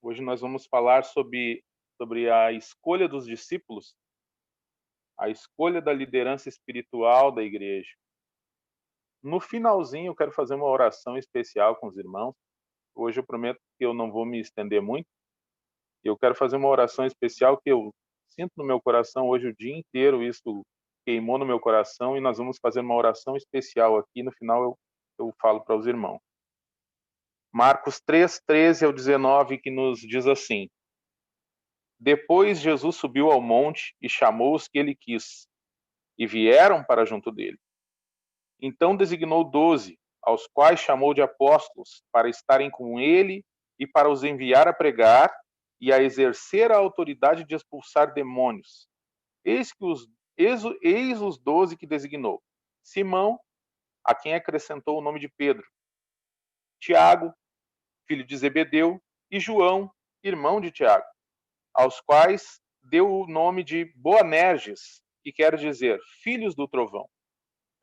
Hoje nós vamos falar sobre a escolha dos discípulos, a escolha da liderança espiritual da igreja. No finalzinho, eu quero fazer uma oração especial com os irmãos. Hoje eu prometo que eu não vou me estender muito. Eu quero fazer uma oração especial que eu sinto no meu coração hoje o dia inteiro. Isso queimou no meu coração e nós vamos fazer uma oração especial aqui. No final eu falo para os irmãos. Marcos 3, 13 ao 19, que nos diz assim: Depois Jesus subiu ao monte e chamou os que ele quis, e vieram para junto dele. Então designou 12, aos quais chamou de apóstolos, para estarem com ele e para os enviar a pregar e a exercer a autoridade de expulsar demônios. Eis os 12 que designou: Simão, a quem acrescentou o nome de Pedro; Tiago, filho de Zebedeu; e João, irmão de Tiago, aos quais deu o nome de Boanerges, que quer dizer filhos do trovão;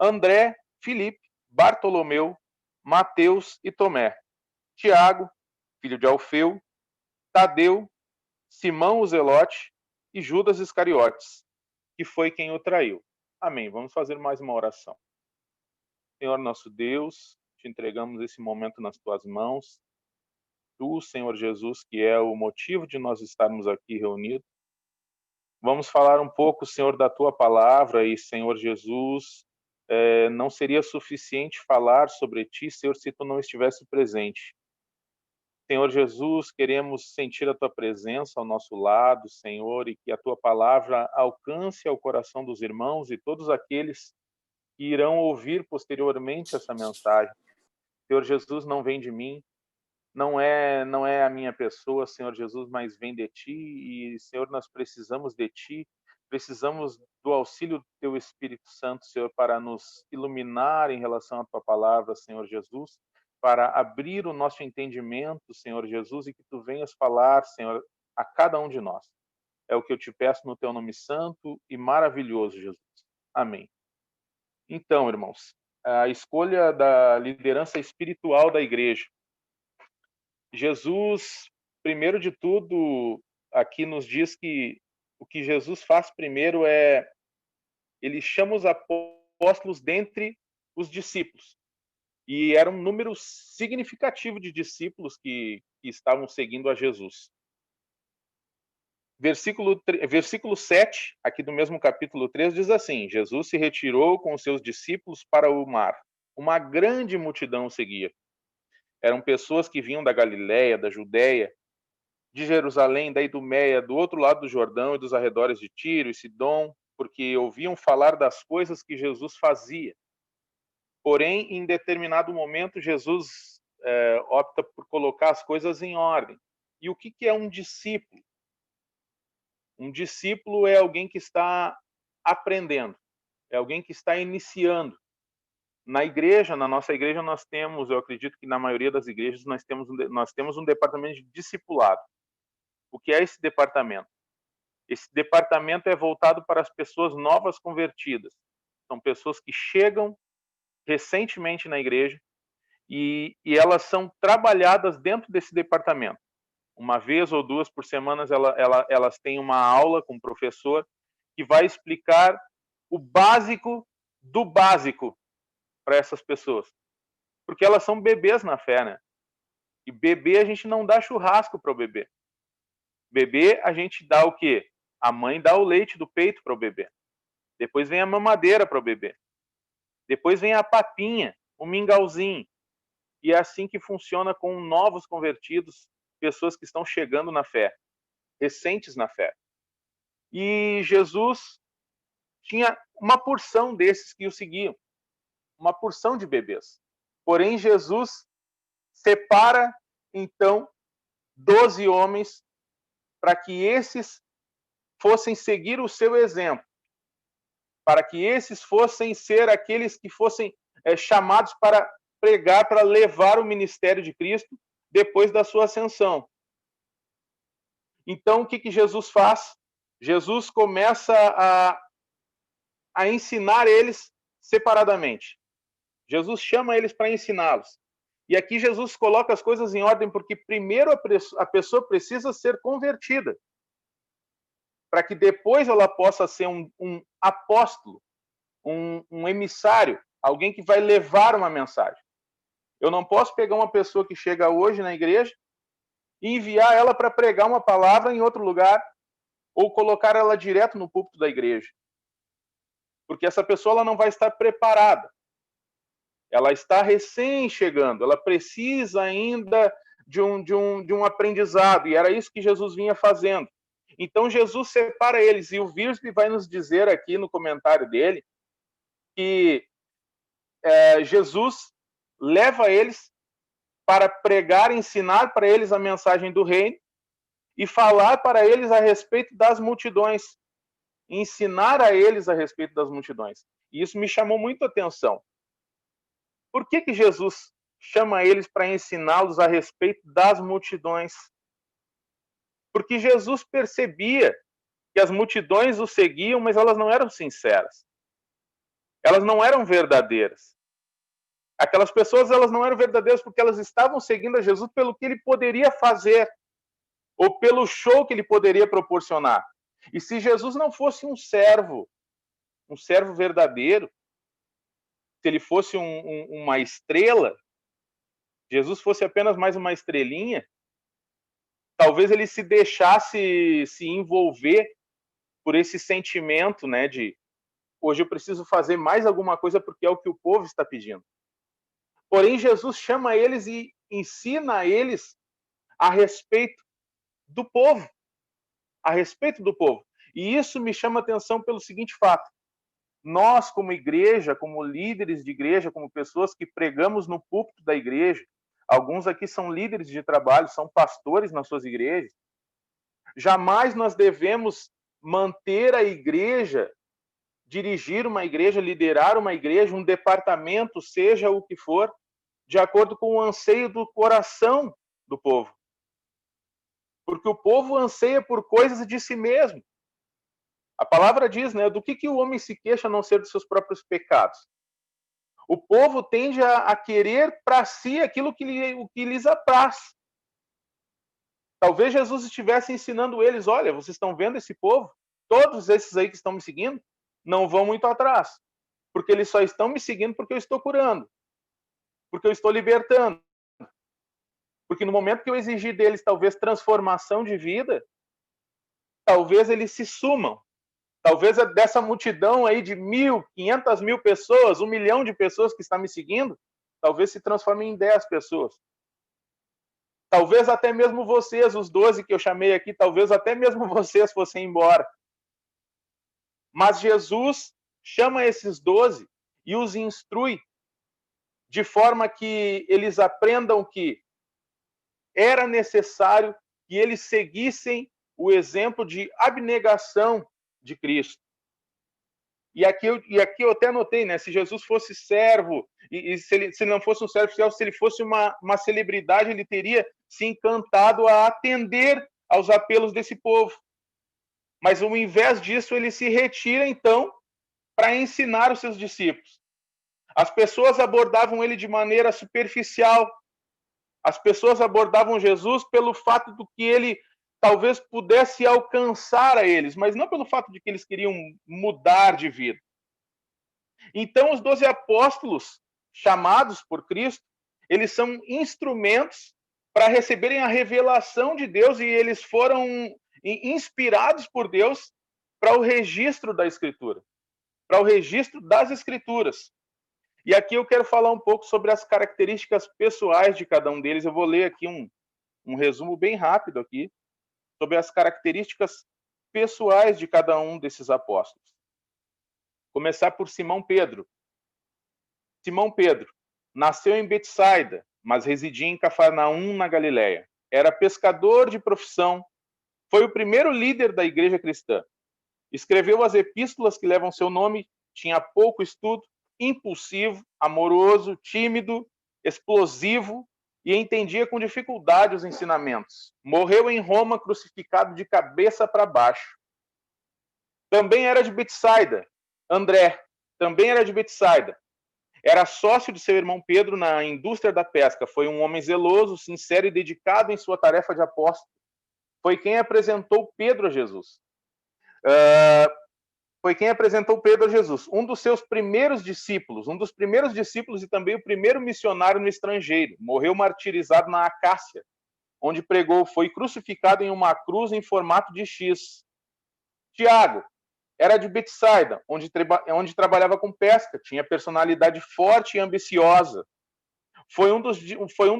André, Filipe, Bartolomeu, Mateus e Tomé; Tiago, filho de Alfeu; Tadeu, Simão o Zelote e Judas Iscariotes, que foi quem o traiu. Amém. Vamos fazer mais uma oração. Senhor nosso Deus, te entregamos esse momento nas tuas mãos. Tu, Senhor Jesus, que é o motivo de nós estarmos aqui reunidos. Vamos falar um pouco, Senhor, da tua palavra e, Senhor Jesus, não seria suficiente falar sobre ti, Senhor, se tu não estivesse presente. Senhor Jesus, queremos sentir a tua presença ao nosso lado, Senhor, e que a tua palavra alcance ao coração dos irmãos e todos aqueles que irão ouvir posteriormente essa mensagem. Senhor Jesus, não vem de mim, não é a minha pessoa, Senhor Jesus, mas vem de ti e, Senhor, nós precisamos de ti, precisamos do auxílio do teu Espírito Santo, Senhor, para nos iluminar em relação à tua palavra, Senhor Jesus, para abrir o nosso entendimento, Senhor Jesus, e que tu venhas falar, Senhor, a cada um de nós. É o que eu te peço no teu nome santo e maravilhoso, Jesus. Amém. Então, irmãos, a escolha da liderança espiritual da igreja. Jesus, primeiro de tudo, aqui nos diz que o que Jesus faz primeiro é, ele chama os apóstolos dentre os discípulos. E era um número significativo de discípulos que estavam seguindo a Jesus. Versículo 7, aqui do mesmo capítulo 3, diz assim: Jesus se retirou com os seus discípulos para o mar. Uma grande multidão o seguia. Eram pessoas que vinham da Galiléia, da Judéia, de Jerusalém, da Idumeia, do outro lado do Jordão e dos arredores de Tiro e Sidom, porque ouviam falar das coisas que Jesus fazia. Porém, em determinado momento, Jesus opta por colocar as coisas em ordem. E o que é um discípulo? Um discípulo é alguém que está aprendendo, é alguém que está iniciando. Na igreja, na nossa igreja, nós temos, eu acredito que na maioria das igrejas, nós temos um departamento de discipulado. O que é esse departamento? Esse departamento é voltado para as pessoas novas convertidas. São pessoas que chegam recentemente na igreja e elas são trabalhadas dentro desse departamento. Uma vez ou duas por semana, elas têm uma aula com o professor que vai explicar o básico do básico para essas pessoas. Porque elas são bebês na fé, né? E bebê, a gente não dá churrasco para o bebê. Bebê, a gente dá o quê? A mãe dá o leite do peito para o bebê. Depois vem a mamadeira para o bebê. Depois vem a papinha, o mingauzinho. E é assim que funciona com novos convertidos, pessoas que estão chegando na fé, recentes na fé. E Jesus tinha uma porção desses que o seguiam, uma porção de bebês. Porém, Jesus separa, então, 12 homens para que esses fossem seguir o seu exemplo, para que esses fossem ser aqueles que fossem chamados para pregar, para levar o ministério de Cristo depois da sua ascensão. Então, o que Jesus faz? Jesus começa a ensinar eles separadamente. Jesus chama eles para ensiná-los. E aqui Jesus coloca as coisas em ordem, porque primeiro a pessoa precisa ser convertida, para que depois ela possa ser um apóstolo, um emissário, alguém que vai levar uma mensagem. Eu não posso pegar uma pessoa que chega hoje na igreja e enviar ela para pregar uma palavra em outro lugar, ou colocar ela direto no púlpito da igreja. Porque essa pessoa ela não vai estar preparada. Ela está recém chegando, ela precisa ainda de um aprendizado, e era isso que Jesus vinha fazendo. Então Jesus separa eles, e o Wiersbe vai nos dizer aqui no comentário dele que Jesus leva eles para pregar, ensinar para eles a mensagem do reino e falar para eles a respeito das multidões, ensinar a eles a respeito das multidões. E isso me chamou muito a atenção. Por que Jesus chama eles para ensiná-los a respeito das multidões? Porque Jesus percebia que as multidões o seguiam, mas elas não eram sinceras. Elas não eram verdadeiras. Aquelas pessoas, elas não eram verdadeiras porque elas estavam seguindo a Jesus pelo que ele poderia fazer, ou pelo show que ele poderia proporcionar. E se Jesus não fosse um servo verdadeiro, se ele fosse uma estrela, Jesus fosse apenas mais uma estrelinha, talvez ele se deixasse se envolver por esse sentimento, né, de hoje eu preciso fazer mais alguma coisa porque é o que o povo está pedindo. Porém, Jesus chama eles e ensina a eles a respeito do povo, a respeito do povo. E isso me chama a atenção pelo seguinte fato: nós, como igreja, como líderes de igreja, como pessoas que pregamos no púlpito da igreja, alguns aqui são líderes de trabalho, são pastores nas suas igrejas, jamais nós devemos manter a igreja, dirigir uma igreja, liderar uma igreja, um departamento, seja o que for, de acordo com o anseio do coração do povo. Porque o povo anseia por coisas de si mesmo. A palavra diz, né, do que o homem se queixa a não ser dos seus próprios pecados? O povo tende a querer para si aquilo o que lhes apraz. Talvez Jesus estivesse ensinando eles, olha, vocês estão vendo esse povo? Todos esses aí que estão me seguindo não vão muito atrás, porque eles só estão me seguindo porque eu estou curando, porque eu estou libertando. Porque no momento que eu exigir deles talvez transformação de vida, talvez eles se sumam. Talvez dessa multidão aí de 1.000, 500.000 pessoas, 1 milhão de pessoas que está me seguindo, talvez se transformem em 10 pessoas. Talvez até mesmo vocês, os 12 que eu chamei aqui, talvez até mesmo vocês fossem embora. Mas Jesus chama esses 12 e os instrui de forma que eles aprendam que era necessário que eles seguissem o exemplo de abnegação de Cristo. E aqui eu até anotei, né? Se Jesus fosse servo, e se ele não fosse um servo fiel, se ele fosse uma celebridade, ele teria se encantado a atender aos apelos desse povo. Mas, ao invés disso, ele se retira, então, para ensinar os seus discípulos. As pessoas abordavam ele de maneira superficial. As pessoas abordavam Jesus pelo fato do que ele talvez pudesse alcançar a eles, mas não pelo fato de que eles queriam mudar de vida. Então, os 12 apóstolos, chamados por Cristo, eles são instrumentos para receberem a revelação de Deus, e eles foram inspirados por Deus para o registro da Escritura, para o registro das Escrituras. E aqui eu quero falar um pouco sobre as características pessoais de cada um deles. Eu vou ler aqui um resumo bem rápido aqui sobre as características pessoais de cada um desses apóstolos. Começar por Simão Pedro. Simão Pedro nasceu em Betsaida, mas residia em Cafarnaum, na Galiléia. Era pescador de profissão, foi o primeiro líder da igreja cristã. Escreveu as epístolas que levam seu nome, tinha pouco estudo, impulsivo, amoroso, tímido, explosivo e entendia com dificuldade os ensinamentos. Morreu em Roma crucificado de cabeça para baixo. Também era de Betsaida. André também era de Betsaida. Era sócio de seu irmão Pedro na indústria da pesca. Foi um homem zeloso, sincero e dedicado em sua tarefa de apóstolo. Foi quem apresentou Pedro a Jesus. Um dos seus primeiros discípulos, e também o primeiro missionário no estrangeiro. Morreu martirizado na Acácia, onde pregou, foi crucificado em uma cruz em formato de X. Tiago era de Betsaida, onde trabalhava com pesca, tinha personalidade forte e ambiciosa. Foi um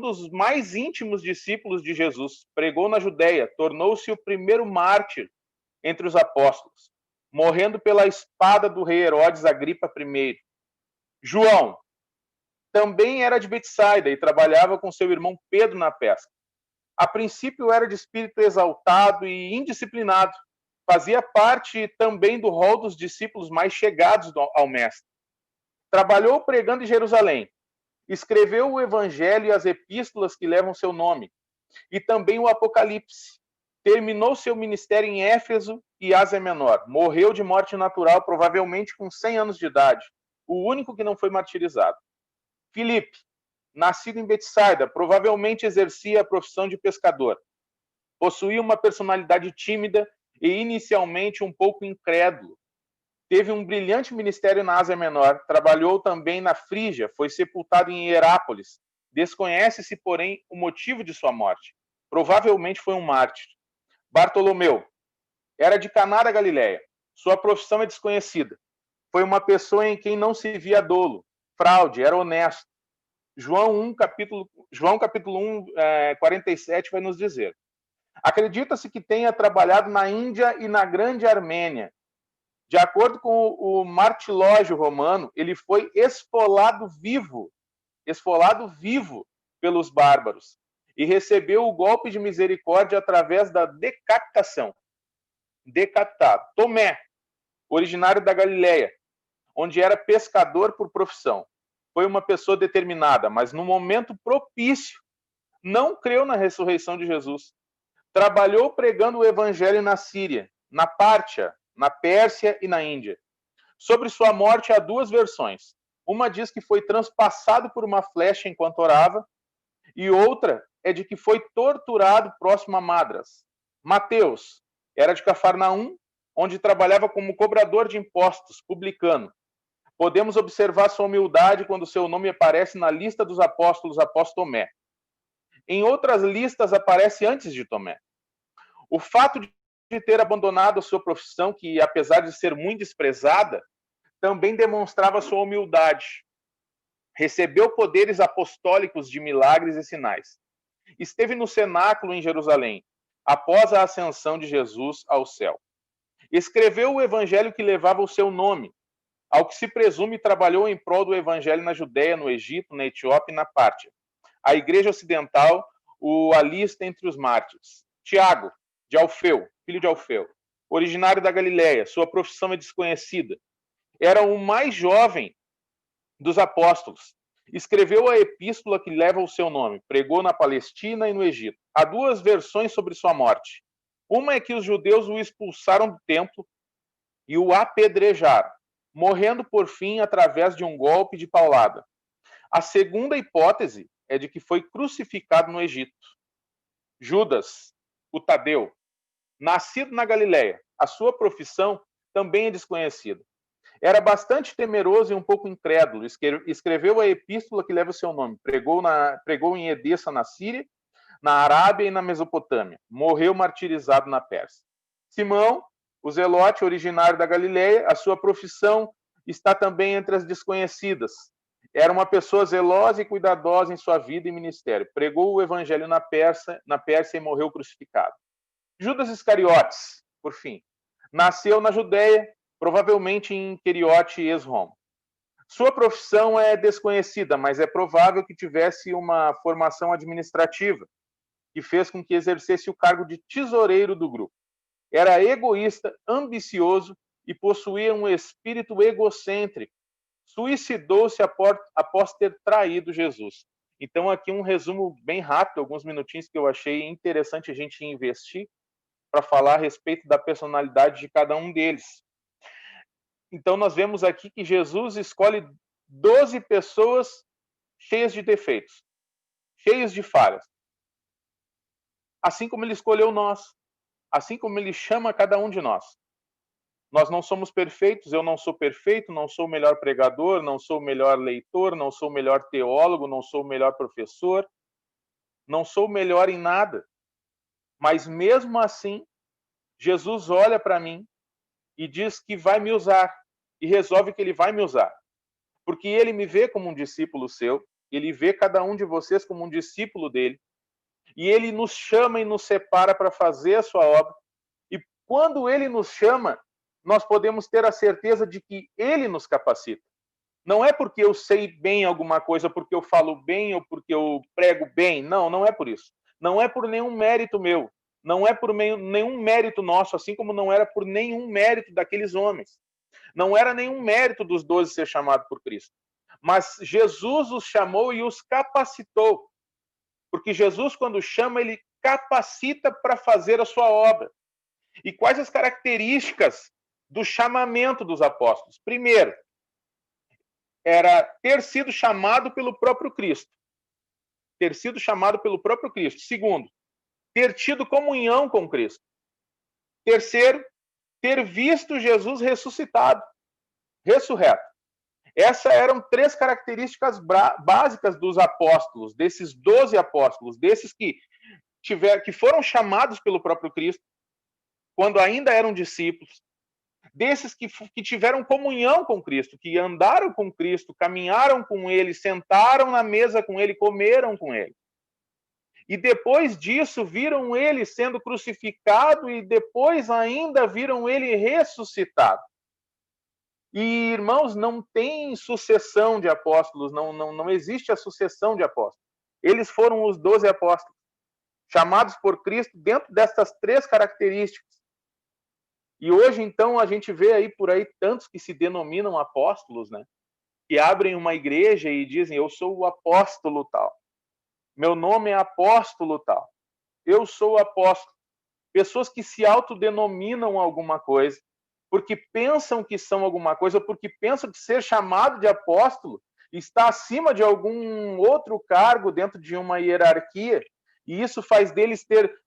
dos mais íntimos discípulos de Jesus. Pregou na Judéia, tornou-se o primeiro mártir entre os apóstolos, morrendo pela espada do rei Herodes Agripa I. João também era de Betsaida e trabalhava com seu irmão Pedro na pesca. A princípio era de espírito exaltado e indisciplinado. Fazia parte também do rol dos discípulos mais chegados ao Mestre. Trabalhou pregando em Jerusalém. Escreveu o Evangelho e as epístolas que levam seu nome, e também o Apocalipse. Terminou seu ministério em Éfeso e Ásia Menor. Morreu de morte natural, provavelmente com 100 anos de idade. O único que não foi martirizado. Filipe, nascido em Betsaida, provavelmente exercia a profissão de pescador. Possuía uma personalidade tímida e inicialmente um pouco incrédulo. Teve um brilhante ministério na Ásia Menor, trabalhou também na Frígia, foi sepultado em Hierápolis. Desconhece-se, porém, o motivo de sua morte. Provavelmente foi um mártir. Bartolomeu era de Caná da Galileia. Sua profissão é desconhecida. Foi uma pessoa em quem não se via dolo, fraude, era honesto. João capítulo 1, 47 vai nos dizer: acredita-se que tenha trabalhado na Índia e na Grande Armênia. De acordo com o martilógio romano, ele foi esfolado vivo pelos bárbaros, e recebeu o golpe de misericórdia através da decapitação. Decapitado. Tomé, originário da Galileia, onde era pescador por profissão. Foi uma pessoa determinada, mas no momento propício, não creu na ressurreição de Jesus. Trabalhou pregando o evangelho na Síria, na Pártia, na Pérsia e na Índia. Sobre sua morte há duas versões. Uma diz que foi transpassado por uma flecha enquanto orava, e outra é de que foi torturado próximo a Madras. Mateus era de Cafarnaum, onde trabalhava como cobrador de impostos, publicano. Podemos observar sua humildade quando seu nome aparece na lista dos apóstolos após Tomé. Em outras listas aparece antes de Tomé. O fato de ter abandonado a sua profissão, que apesar de ser muito desprezada, também demonstrava sua humildade. Recebeu poderes apostólicos de milagres e sinais. Esteve no cenáculo em Jerusalém, após a ascensão de Jesus ao céu. Escreveu o evangelho que levava o seu nome. Ao que se presume, trabalhou em prol do evangelho na Judéia, no Egito, na Etiópia e na Pártia. A igreja ocidental o alista entre os mártires. Tiago, de Alfeu, filho de Alfeu, originário da Galileia, sua profissão é desconhecida. Era o mais jovem dos apóstolos. Escreveu a epístola que leva o seu nome. Pregou na Palestina e no Egito. Há duas versões sobre sua morte. Uma é que os judeus o expulsaram do templo e o apedrejaram, morrendo por fim através de um golpe de paulada. A segunda hipótese é de que foi crucificado no Egito. Judas, o Tadeu, nascido na Galileia, a sua profissão também é desconhecida. Era bastante temeroso e um pouco incrédulo. Escreveu a epístola que leva o seu nome. Pregou em Edessa, na Síria, na Arábia e na Mesopotâmia. Morreu martirizado na Pérsia. Simão, o zelote originário da Galileia, a sua profissão está também entre as desconhecidas. Era uma pessoa zelosa e cuidadosa em sua vida e ministério. Pregou o evangelho na Pérsia e morreu crucificado. Judas Iscariotes, por fim, nasceu na Judéia, provavelmente em Queriote e Esrom. Sua profissão é desconhecida, mas é provável que tivesse uma formação administrativa, que fez com que exercesse o cargo de tesoureiro do grupo. Era egoísta, ambicioso e possuía um espírito egocêntrico. Suicidou-se após ter traído Jesus. Então, aqui um resumo bem rápido, alguns minutinhos que eu achei interessante a gente investir para falar a respeito da personalidade de cada um deles. Então, nós vemos aqui que Jesus escolhe 12 pessoas cheias de defeitos, cheias de falhas. Assim como ele escolheu nós, assim como ele chama cada um de nós. Nós não somos perfeitos, eu não sou perfeito, não sou o melhor pregador, não sou o melhor leitor, não sou o melhor teólogo, não sou o melhor professor, não sou o melhor em nada. Mas mesmo assim, Jesus olha para mim e diz que vai me usar, e resolve que ele vai me usar. Porque ele me vê como um discípulo seu, ele vê cada um de vocês como um discípulo dele, e ele nos chama e nos separa para fazer a sua obra. E quando ele nos chama, nós podemos ter a certeza de que ele nos capacita. Não é porque eu sei bem alguma coisa, porque eu falo bem ou porque eu prego bem. Não, não é por isso. Não é por nenhum mérito meu. Não é por nenhum mérito nosso, assim como não era por nenhum mérito daqueles homens. Não era nenhum mérito dos 12 ser chamado por Cristo. Mas Jesus os chamou e os capacitou. Porque Jesus, quando chama, ele capacita para fazer a sua obra. E quais as características do chamamento dos apóstolos? Primeiro, era ter sido chamado pelo próprio Cristo. Ter sido chamado pelo próprio Cristo. Segundo, ter tido comunhão com Cristo. Terceiro, ter visto Jesus ressuscitado, ressurreto. Essas eram 3 características básicas dos apóstolos, desses 12 apóstolos, desses que foram chamados pelo próprio Cristo, quando ainda eram discípulos, desses que tiveram comunhão com Cristo, que andaram com Cristo, caminharam com Ele, sentaram na mesa com Ele, comeram com Ele. E depois disso, viram Ele sendo crucificado e depois ainda viram Ele ressuscitado. E, irmãos, não tem sucessão de apóstolos, não existe a sucessão de apóstolos. Eles foram os 12 apóstolos, chamados por Cristo dentro dessas 3 características. E hoje, então, a gente vê aí por aí tantos que se denominam apóstolos, né? Que abrem uma igreja e dizem, eu sou o apóstolo tal. Meu nome é apóstolo tal. Eu sou o apóstolo. Pessoas que se autodenominam alguma coisa, porque pensam que são alguma coisa, porque pensam que ser chamado de apóstolo está acima de algum outro cargo dentro de uma hierarquia, e isso faz deles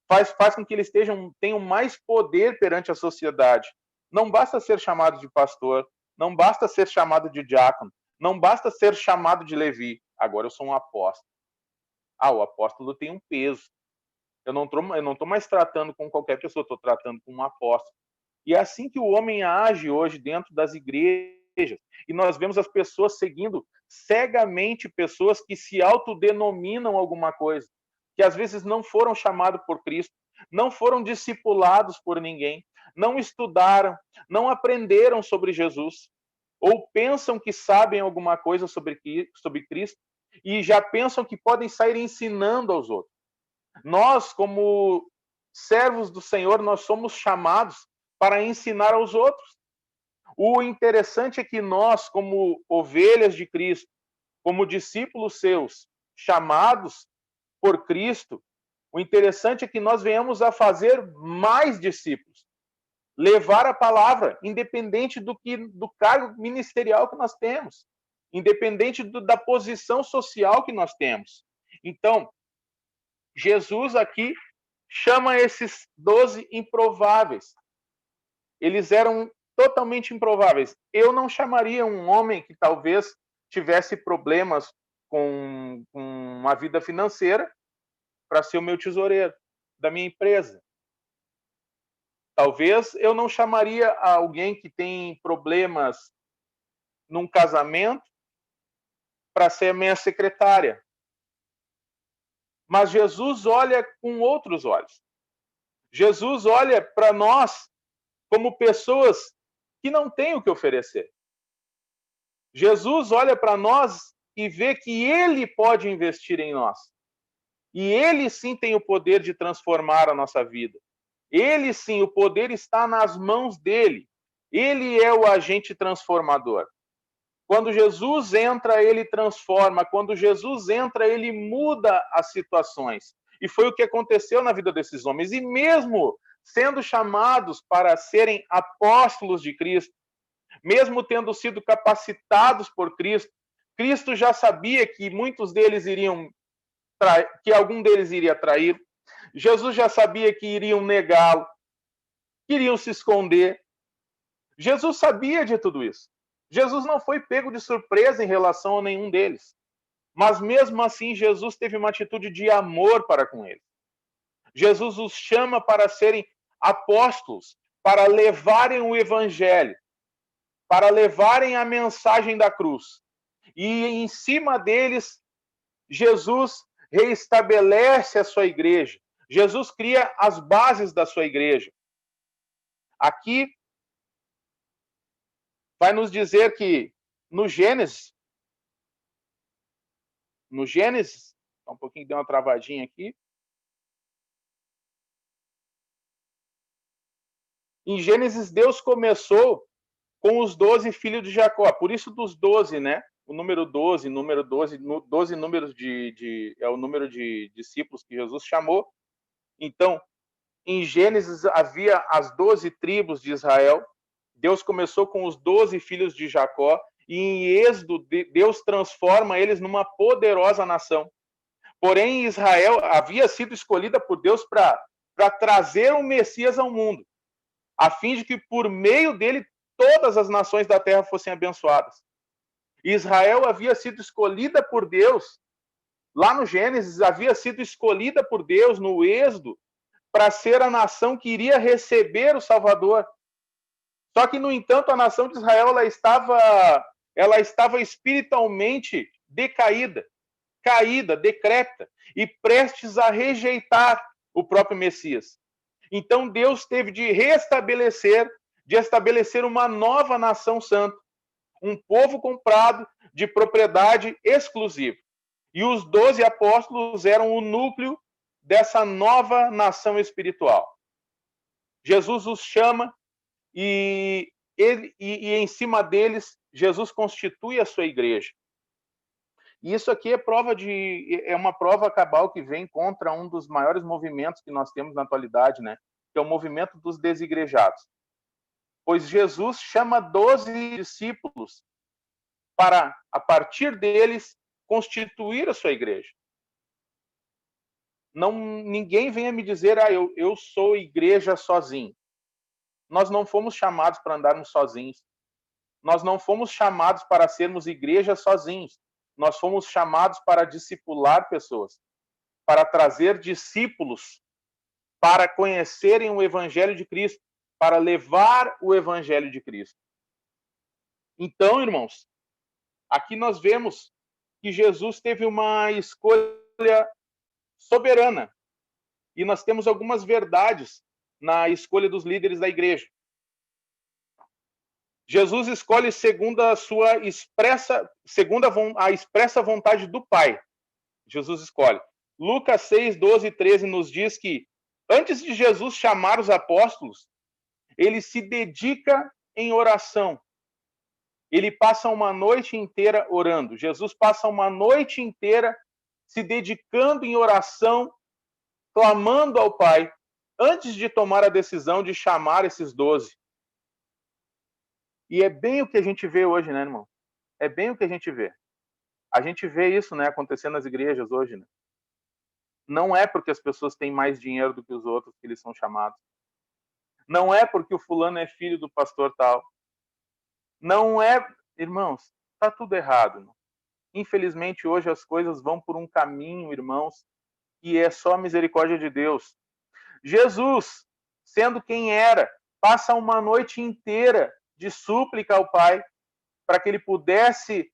faz com que eles tenham mais poder perante a sociedade. Não basta ser chamado de pastor, não basta ser chamado de diácono, não basta ser chamado de Levi. Agora eu sou um apóstolo. O apóstolo tem um peso. Eu não estou mais tratando com qualquer pessoa, estou tratando com um apóstolo. E é assim que o homem age hoje dentro das igrejas. E nós vemos as pessoas seguindo cegamente pessoas que se autodenominam alguma coisa, que às vezes não foram chamados por Cristo, não foram discipulados por ninguém, não estudaram, não aprenderam sobre Jesus, ou pensam que sabem alguma coisa sobre Cristo e já pensam que podem sair ensinando aos outros. Nós, como servos do Senhor, nós somos chamados para ensinar aos outros. O interessante é que nós, como ovelhas de Cristo, como discípulos seus, chamados por Cristo, o interessante é que nós venhamos a fazer mais discípulos, levar a palavra, independente do cargo ministerial que nós temos, independente da posição social que nós temos. Então, Jesus aqui chama esses 12 improváveis. Eles eram totalmente improváveis. Eu não chamaria um homem que talvez tivesse problemas com uma vida financeira para ser o meu tesoureiro da minha empresa. Talvez eu não chamaria alguém que tem problemas num casamento para ser a minha secretária. Mas Jesus olha com outros olhos. Jesus olha para nós como pessoas que não têm o que oferecer. Jesus olha para nós e vê que Ele pode investir em nós. E Ele sim tem o poder de transformar a nossa vida. Ele sim, o poder está nas mãos dele. Ele é o agente transformador. Quando Jesus entra, ele transforma. Quando Jesus entra, ele muda as situações. E foi o que aconteceu na vida desses homens. E mesmo sendo chamados para serem apóstolos de Cristo, mesmo tendo sido capacitados por Cristo, Cristo já sabia que muitos deles que algum deles iria trair. Jesus já sabia que iriam negá-lo, que iriam se esconder. Jesus sabia de tudo isso. Jesus não foi pego de surpresa em relação a nenhum deles. Mas mesmo assim, Jesus teve uma atitude de amor para com eles. Jesus os chama para serem apóstolos, para levarem o evangelho, para levarem a mensagem da cruz. E em cima deles, Jesus reestabelece a sua igreja. Jesus cria as bases da sua igreja. Aqui vai nos dizer que no Gênesis, um pouquinho, deu uma travadinha aqui. Em Gênesis, Deus começou com os 12 filhos de Jacó. Por isso dos 12, né? O número 12, 12 números é o número de discípulos que Jesus chamou. Então, em Gênesis havia as 12 tribos de Israel. Deus começou com os 12 filhos de Jacó. E em Êxodo, Deus transforma eles numa poderosa nação. Porém, Israel havia sido escolhida por Deus para trazer o Messias ao mundo, a fim de que por meio dele todas as nações da terra fossem abençoadas. Israel havia sido escolhida por Deus, lá no Gênesis, havia sido escolhida por Deus no Êxodo, para ser a nação que iria receber o Salvador. Só que, no entanto, a nação de Israel ela estava espiritualmente decaída, caída, decrépita, e prestes a rejeitar o próprio Messias. Então Deus teve de estabelecer uma nova nação santa, um povo comprado de propriedade exclusiva. E os 12 apóstolos eram o núcleo dessa nova nação espiritual. Jesus os chama e em cima deles, Jesus constitui a sua igreja. E isso aqui é uma prova cabal que vem contra um dos maiores movimentos que nós temos na atualidade, né? Que é o movimento dos desigrejados. Pois Jesus chama 12 discípulos para, a partir deles, constituir a sua igreja. Ninguém venha me dizer, eu sou igreja sozinho. Nós não fomos chamados para andarmos sozinhos. Nós não fomos chamados para sermos igreja sozinhos. Nós fomos chamados para discipular pessoas, para trazer discípulos, para conhecerem o Evangelho de Cristo, para levar o Evangelho de Cristo. Então, irmãos, aqui nós vemos que Jesus teve uma escolha soberana. E nós temos algumas verdades na escolha dos líderes da igreja. Jesus escolhe segundo a expressa vontade do Pai. Jesus escolhe. Lucas 6, 12 e 13 nos diz que, antes de Jesus chamar os apóstolos, ele se dedica em oração. Ele passa uma noite inteira orando. Jesus passa uma noite inteira se dedicando em oração, clamando ao Pai, antes de tomar a decisão de chamar esses 12. E é bem o que a gente vê hoje, né, irmão? É bem o que a gente vê. A gente vê isso, né, acontecendo nas igrejas hoje, né? Não é porque as pessoas têm mais dinheiro do que os outros que eles são chamados. Não é porque o fulano é filho do pastor tal. Não é, irmãos, tá tudo errado. Irmão. Infelizmente, hoje as coisas vão por um caminho, irmãos, que é só a misericórdia de Deus. Jesus, sendo quem era, passa uma noite inteira de súplica ao Pai para que ele pudesse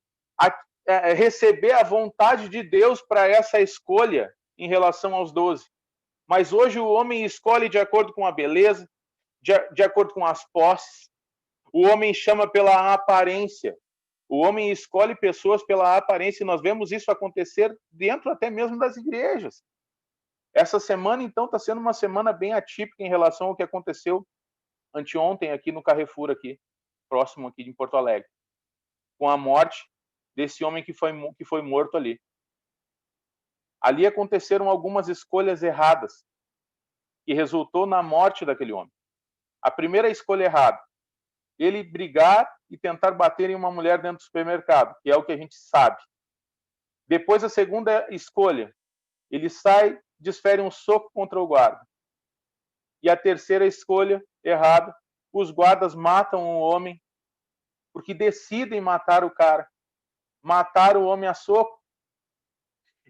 receber a vontade de Deus para essa escolha em relação aos 12. Mas hoje o homem escolhe de acordo com a beleza, de acordo com as posses. O homem chama pela aparência. O homem escolhe pessoas pela aparência e nós vemos isso acontecer dentro até mesmo das igrejas. Essa semana, então, está sendo uma semana bem atípica em relação ao que aconteceu anteontem aqui no Carrefour, aqui, próximo aqui de Porto Alegre, com a morte desse homem que foi morto ali. Ali aconteceram algumas escolhas erradas, que resultou na morte daquele homem. A primeira escolha errada, ele brigar e tentar bater em uma mulher dentro do supermercado, que é o que a gente sabe. Depois, a segunda escolha, ele sai, desfere um soco contra o guarda. E a terceira escolha, errada, os guardas matam o homem, porque decidem matar o cara, matar o homem a soco.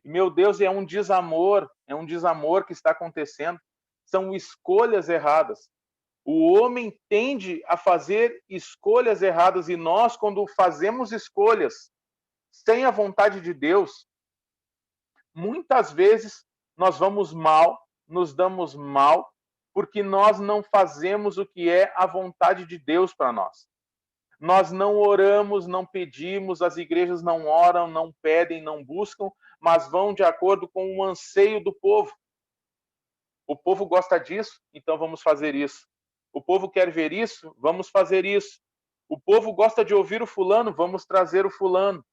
E, meu Deus, é um desamor que está acontecendo. São escolhas erradas. O homem tende a fazer escolhas erradas, e nós, quando fazemos escolhas sem a vontade de Deus, muitas vezes nós vamos mal, nos damos mal, porque nós não fazemos o que é a vontade de Deus para nós. Nós não oramos, não pedimos, as igrejas não oram, não pedem, não buscam, mas vão de acordo com o anseio do povo. O povo gosta disso, então vamos fazer isso. O povo quer ver isso, vamos fazer isso. O povo gosta de ouvir o fulano, vamos trazer o fulano.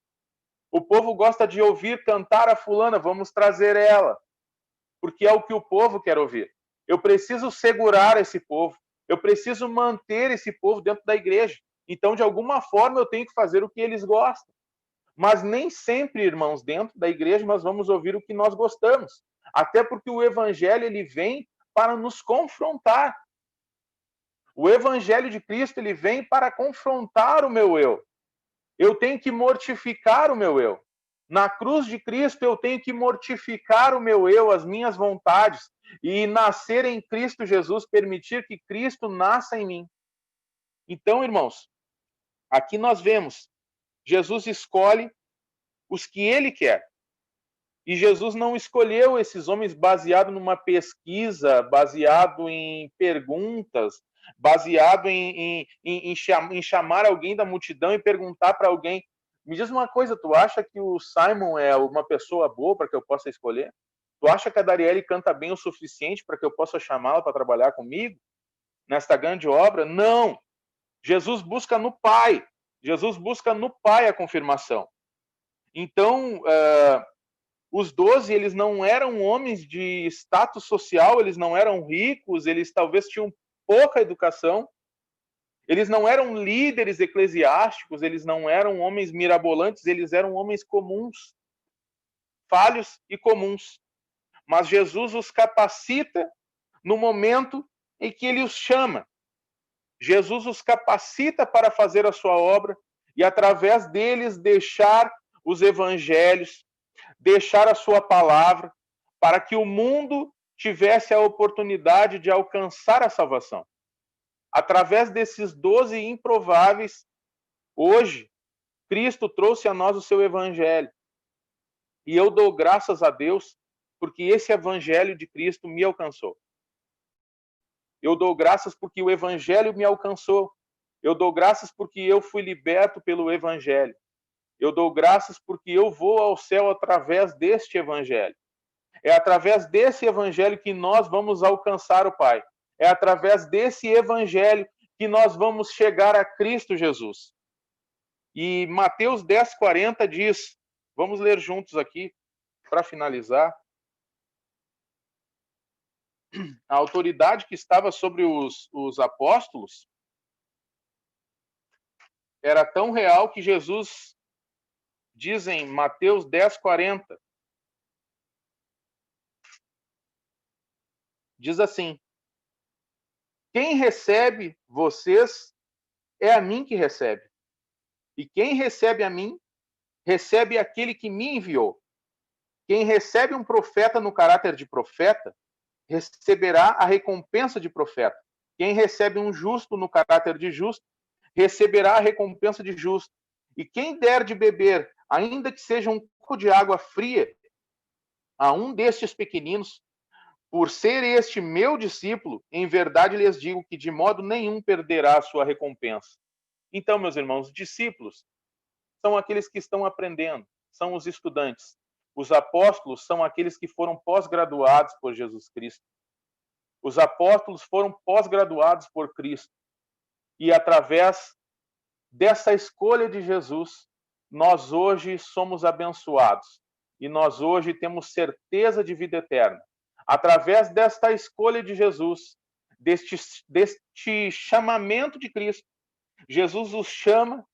O povo gosta de ouvir cantar a fulana, vamos trazer ela. Porque é o que o povo quer ouvir. Eu preciso segurar esse povo. Eu preciso manter esse povo dentro da igreja. Então, de alguma forma, eu tenho que fazer o que eles gostam. Mas nem sempre, irmãos, dentro da igreja nós vamos ouvir o que nós gostamos. Até porque o evangelho ele vem para nos confrontar. O evangelho de Cristo ele vem para confrontar o meu eu. Eu tenho que mortificar o meu eu. Na cruz de Cristo eu tenho que mortificar o meu eu, as minhas vontades, e nascer em Cristo Jesus, permitir que Cristo nasça em mim. Então, irmãos, aqui nós vemos, Jesus escolhe os que ele quer. E Jesus não escolheu esses homens baseado numa pesquisa, baseado em perguntas, baseado em chamar alguém da multidão e perguntar para alguém: me diz uma coisa, tu acha que o Simon é uma pessoa boa para que eu possa escolher? Tu acha que a Darielle canta bem o suficiente para que eu possa chamá-la para trabalhar comigo nesta grande obra? Não! Jesus busca no Pai. Jesus busca no Pai a confirmação. Então, os 12, eles não eram homens de status social, eles não eram ricos, eles talvez tinham pouca educação, eles não eram líderes eclesiásticos, eles não eram homens mirabolantes, eles eram homens comuns, falhos e comuns. Mas Jesus os capacita no momento em que ele os chama. Jesus os capacita para fazer a sua obra e, através deles, deixar os evangelhos, deixar a sua palavra, para que o mundo tivesse a oportunidade de alcançar a salvação. Através desses 12 improváveis, hoje, Cristo trouxe a nós o seu evangelho. E eu dou graças a Deus, porque esse evangelho de Cristo me alcançou. Eu dou graças porque o evangelho me alcançou. Eu dou graças porque eu fui liberto pelo evangelho. Eu dou graças porque eu vou ao céu através deste evangelho. É através desse evangelho que nós vamos alcançar o Pai. É através desse evangelho que nós vamos chegar a Cristo Jesus. E Mateus 10:40 diz, vamos ler juntos aqui, para finalizar. A autoridade que estava sobre os apóstolos era tão real que Jesus diz em Mateus 10:40, diz assim: quem recebe vocês é a mim que recebe. E quem recebe a mim, recebe aquele que me enviou. Quem recebe um profeta no caráter de profeta, receberá a recompensa de profeta. Quem recebe um justo no caráter de justo, receberá a recompensa de justo. E quem der de beber, ainda que seja um copo de água fria, a um destes pequeninos, por ser este meu discípulo, em verdade lhes digo que de modo nenhum perderá a sua recompensa. Então, meus irmãos, discípulos são aqueles que estão aprendendo, são os estudantes. Os apóstolos são aqueles que foram pós-graduados por Jesus Cristo. Os apóstolos foram pós-graduados por Cristo. E através dessa escolha de Jesus, nós hoje somos abençoados. E nós hoje temos certeza de vida eterna. Através desta escolha de Jesus, deste chamamento de Cristo, Jesus os chama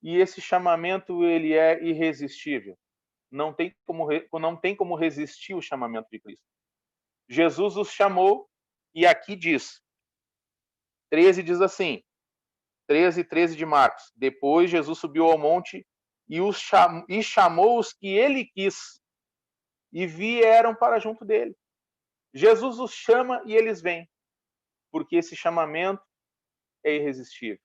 e esse chamamento ele é irresistível. Não tem como resistir o chamamento de Cristo. Jesus os chamou e aqui diz, 13 diz assim, 13 de Marcos. Depois Jesus subiu ao monte e chamou os que ele quis e vieram para junto dele. Jesus os chama e eles vêm, porque esse chamamento é irresistível.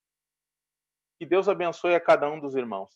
Que Deus abençoe a cada um dos irmãos.